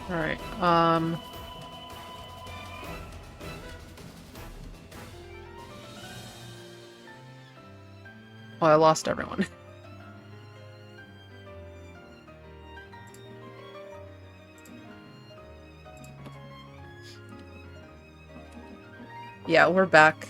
Alright, well, I lost everyone. Yeah, we're back.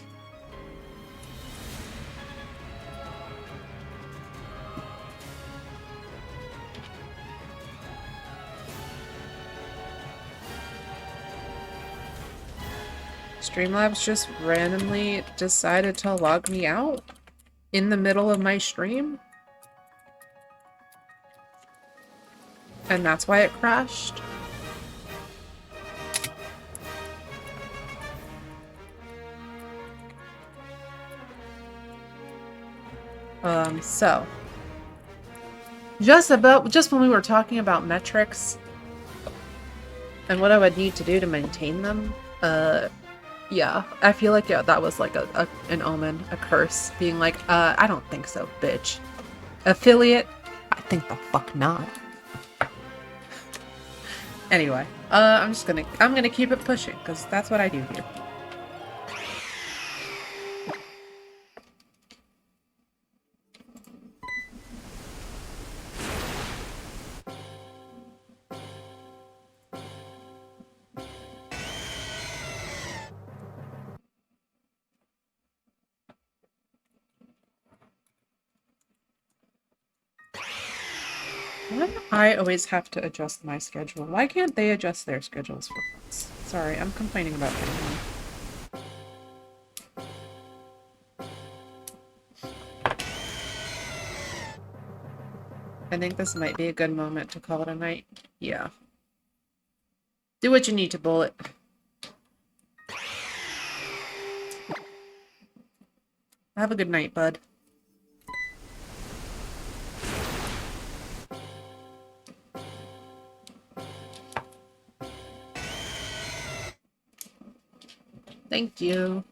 Streamlabs just randomly decided to log me out in the middle of my stream. And that's why it crashed. So just when we were talking about metrics and what I would need to do to maintain them, yeah, I feel like that was like an omen, a curse, being like, I don't think so, bitch. Affiliate? I think the fuck not. Anyway, I'm gonna keep it pushing, because that's what I do here. Why do I always have to adjust my schedule? Why can't they adjust their schedules for once? Sorry, I'm complaining about family. I think this might be a good moment to call it a night. Yeah. Do what you need to, Bullet. Have a good night, bud. Thank you.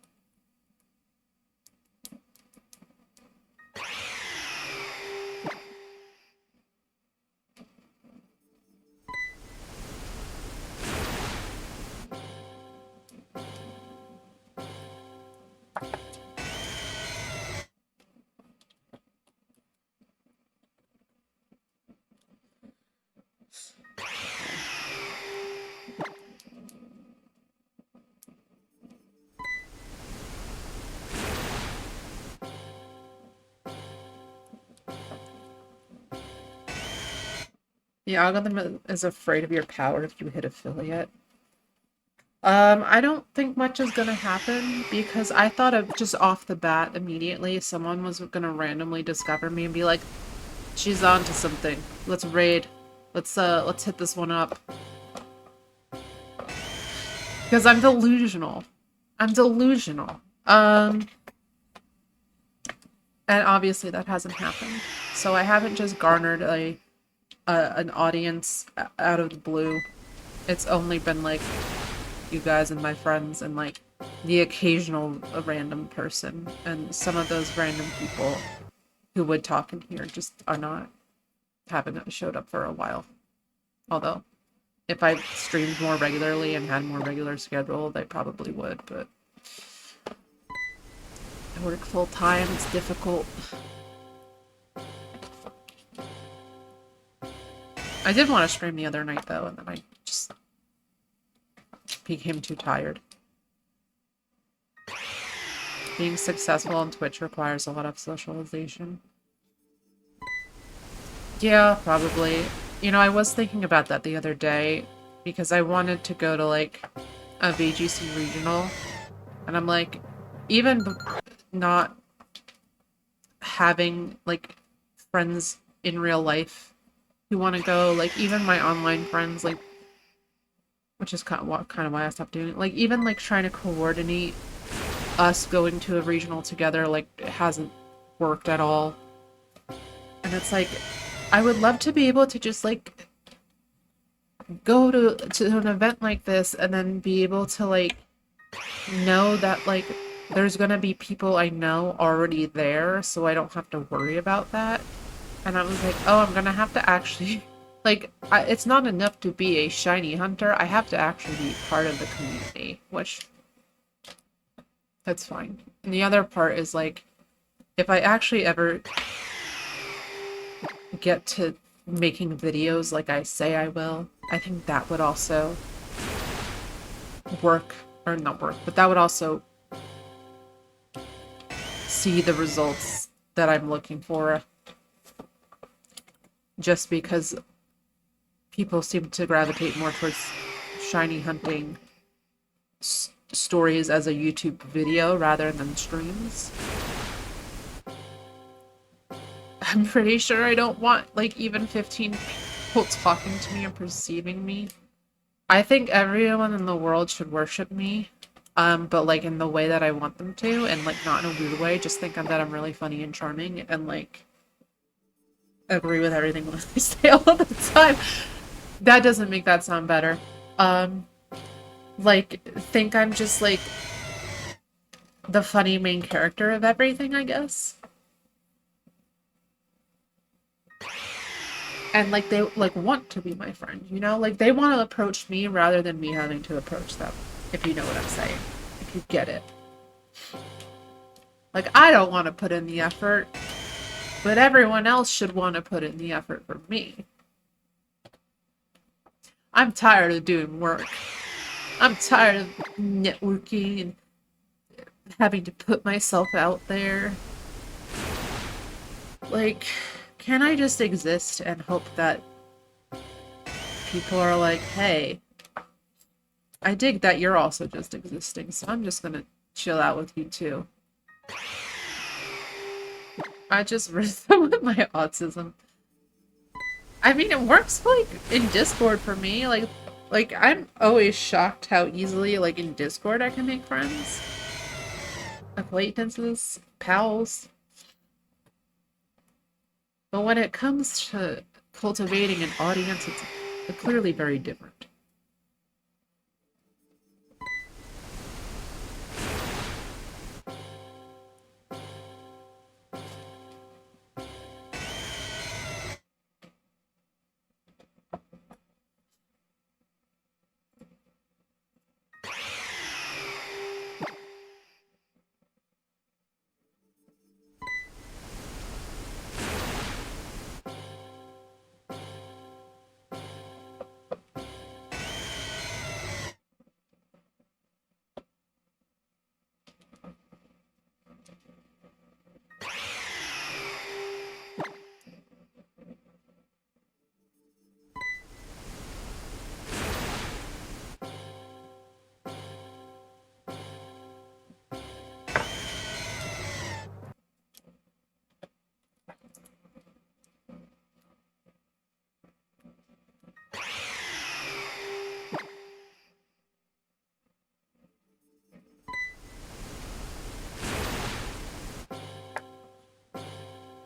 The algorithm is afraid of your power if you hit affiliate. I don't think much is gonna happen because I thought of just off the bat immediately someone was gonna randomly discover me and be like, she's on to something. Let's raid. Let's hit this one up. Because I'm delusional. I'm delusional. And obviously that hasn't happened. So I haven't just garnered an audience out of the blue. It's only been like you guys and my friends and like the occasional random person, and some of those random people who would talk in here just are not haven't showed up for a while. Although if I streamed more regularly and had more regular schedule, they probably would, but I work full time, it's difficult. I did want to stream the other night though, and then I just became too tired. Being successful on Twitch requires a lot of socialization. Yeah, probably. You know, I was thinking about that the other day because I wanted to go to like a VGC regional, and I'm like, even not having like friends in real life who want to go, like even my online friends, like, which is kind of why I stopped doing it. Like even like trying to coordinate us going to a regional together, like it hasn't worked at all. And it's like, I would love to be able to just like go to an event like this and then be able to like know that like there's gonna be people I know already there, so I don't have to worry about that. And I was like, oh, I'm gonna have to actually Like, it's not enough to be a shiny hunter. I have to actually be part of the community, which that's fine. And the other part is like, if I actually ever get to making videos like I say I will, I think that would also work, or not work, but that would also see the results that I'm looking for. Just because people seem to gravitate more towards shiny hunting stories as a YouTube video rather than streams. I'm pretty sure I don't want like even 15 people talking to me or perceiving me. I think everyone in the world should worship me, but like in the way that I want them to, and like not in a weird way. Just think that I'm really funny and charming, and like agree with everything I say all the time. That doesn't make that sound better. Like think I'm just like the funny main character of everything, I guess. And like they like want to be my friend, you know? Like they want to approach me rather than me having to approach them, if you know what I'm saying. If you get it. Like I don't want to put in the effort, but everyone else should want to put in the effort for me. I'm tired of doing work. I'm tired of networking and having to put myself out there. Like, can I just exist and hope that people are like, hey, I dig that you're also just existing, so I'm just gonna chill out with you too. I just rhythm with my autism. I mean, it works like in Discord for me. Like I'm always shocked how easily, like in Discord, I can make friends, acquaintances, pals. But when it comes to cultivating an audience, it's clearly very different.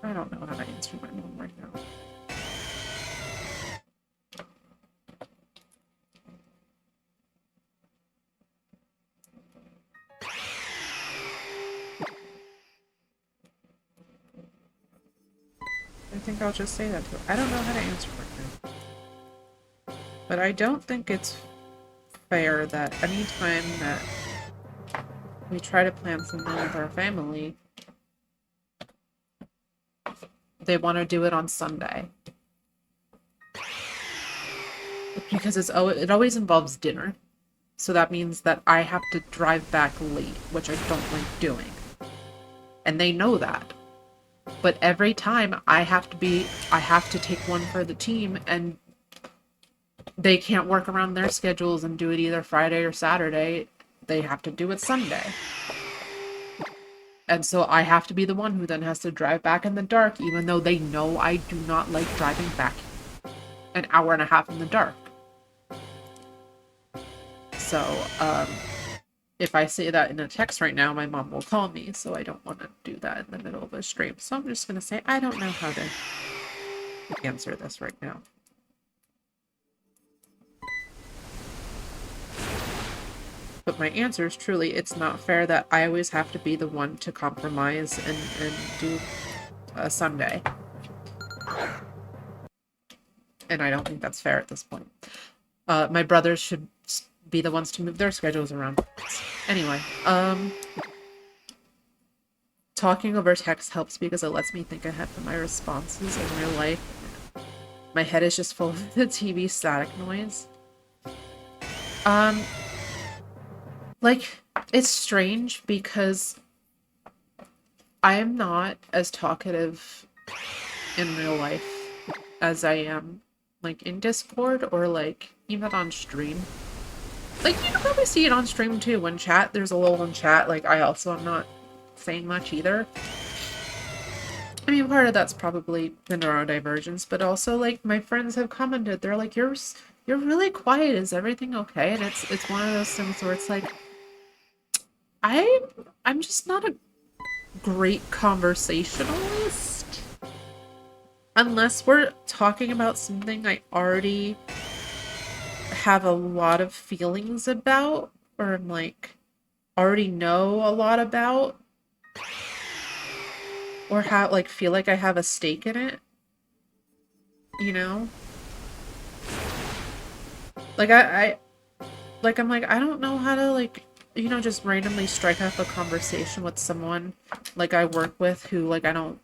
I don't know how to answer my mom right now. I think I'll just say that to her. I don't know how to answer right now. But I don't think it's fair that anytime that we try to plan something with our family, they want to do it on Sunday. Because it always involves dinner. So that means that I have to drive back late, which I don't like doing. And they know that. But every time I have to take one for the team, and they can't work around their schedules and do it either Friday or Saturday. They have to do it Sunday. And so I have to be the one who then has to drive back in the dark, even though they know I do not like driving back an hour and a half in the dark. So, if I say that in a text right now, my mom will call me, so I don't want to do that in the middle of a stream. So I'm just going to say, I don't know how to answer this right now. But my answer is truly, it's not fair that I always have to be the one to compromise and do a Sunday. and I don't think that's fair at this point. My brothers should be the ones to move their schedules around. Anyway, talking over text helps because it lets me think ahead for my responses in real life. My head is just full of the TV static noise. Like, it's strange because I am not as talkative in real life as I am, like, in Discord or, like, even on stream. Like, you can probably see it on stream, too. When there's a lull in chat, like, I also am not saying much either. I mean, part of that's probably the neurodivergence, but also, like, my friends have commented, they're like, you're really quiet, is everything okay? And it's one of those things where it's like, I'm just not a great conversationalist. Unless we're talking about something I already have a lot of feelings about, or I'm like, already know a lot about, or have, like, feel like I have a stake in it, you know? Like, I'm like, I don't know how to, like, you know, just randomly strike up a conversation with someone, like, I work with who, like, I don't,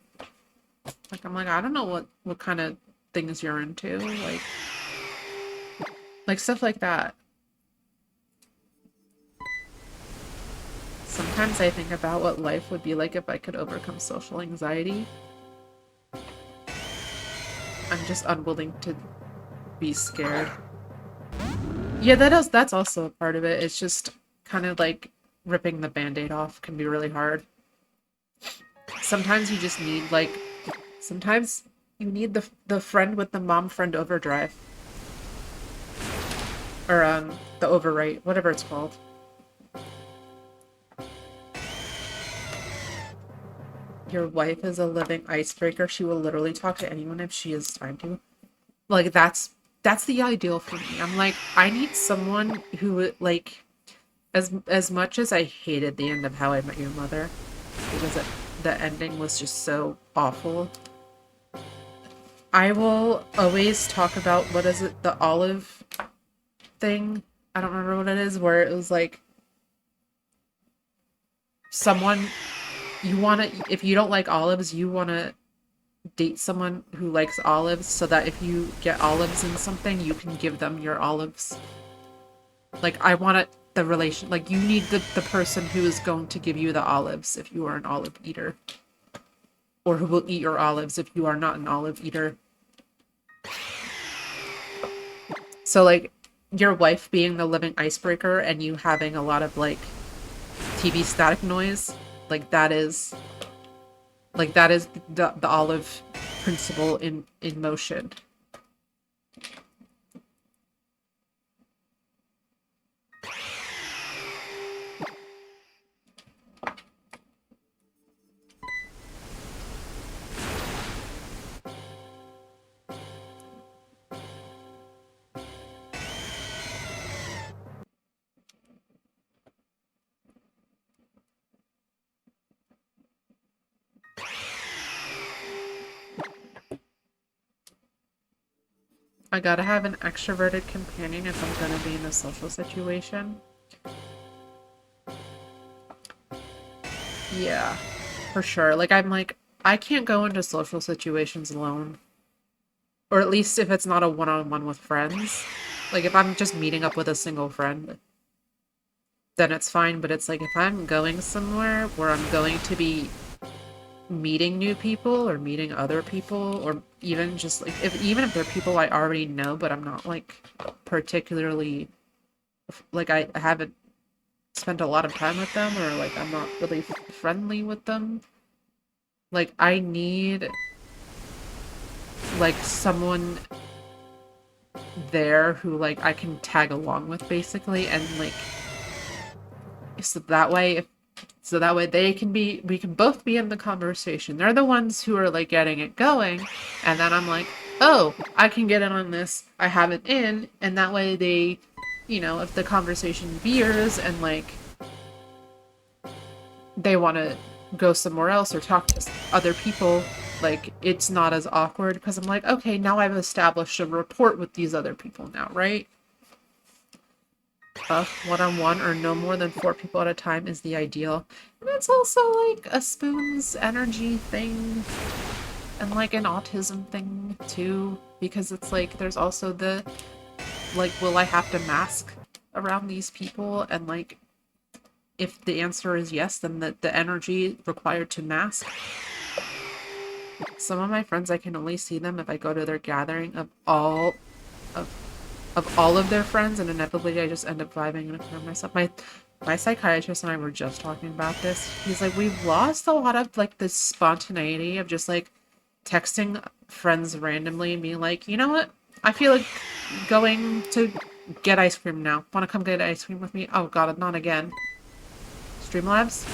like, I'm like, I don't know what kind of things you're into, like stuff like that. Sometimes I think about what life would be like if I could overcome social anxiety. I'm just unwilling to be scared. Yeah, that's also a part of it. It's just kind of like ripping the band-aid off can be really hard. Sometimes you just need, like, sometimes you need the friend with the mom friend overdrive. Or, the overwrite, whatever it's called. Your wife is a living icebreaker. She will literally talk to anyone if she has time to. Like, that's the ideal for me. I'm like, I need someone who, like, as much as I hated the end of How I Met Your Mother, because the ending was just so awful, I will always talk about, what is it, the olive thing? I don't remember what it is, where it was like, someone, if you don't like olives, you want to date someone who likes olives, so that if you get olives in something, you can give them your olives. Like, I want it, the relation, like, you need the person who is going to give you the olives if you are an olive eater. Or who will eat your olives if you are not an olive eater. So, like, your wife being the living icebreaker and you having a lot of, like, TV static noise, like, that is the olive principle in motion. I gotta have an extroverted companion if I'm gonna be in a social situation. Yeah, for sure. Like, I'm like, I can't go into social situations alone. Or at least if it's not a one-on-one with friends. Like, if I'm just meeting up with a single friend, then it's fine. But it's like, if I'm going somewhere where I'm going to be meeting new people or meeting other people, or even just, like, even if they're people I already know, but I'm not, like, particularly, like, I haven't spent a lot of time with them, or, like, I'm not really friendly with them. Like, I need, like, someone there who, like, I can tag along with, basically, and, like, so that way we can both be in the conversation. They're the ones who are, like, getting it going, and then I'm like, oh, I can get in on this, I have it in, and that way they, you know, if the conversation veers and, like, they want to go somewhere else or talk to other people, like it's not as awkward because I'm like, okay, now I've established a rapport with these other people now, right? One-on-one or no more than 4 people at a time is the ideal. And it's also like a spoon's energy thing and like an autism thing too, because it's like there's also the like, will I have to mask around these people? And like, if the answer is yes, then the energy required to mask. Some of my friends, I can only see them if I go to their gathering of of all of their friends, and inevitably I just end up vibing and ignoring myself. My psychiatrist and I were just talking about this. He's like, we've lost a lot of like the spontaneity of just like texting friends randomly and being like, you know what? I feel like going to get ice cream now. Want to come get ice cream with me? Oh god, not again. Streamlabs?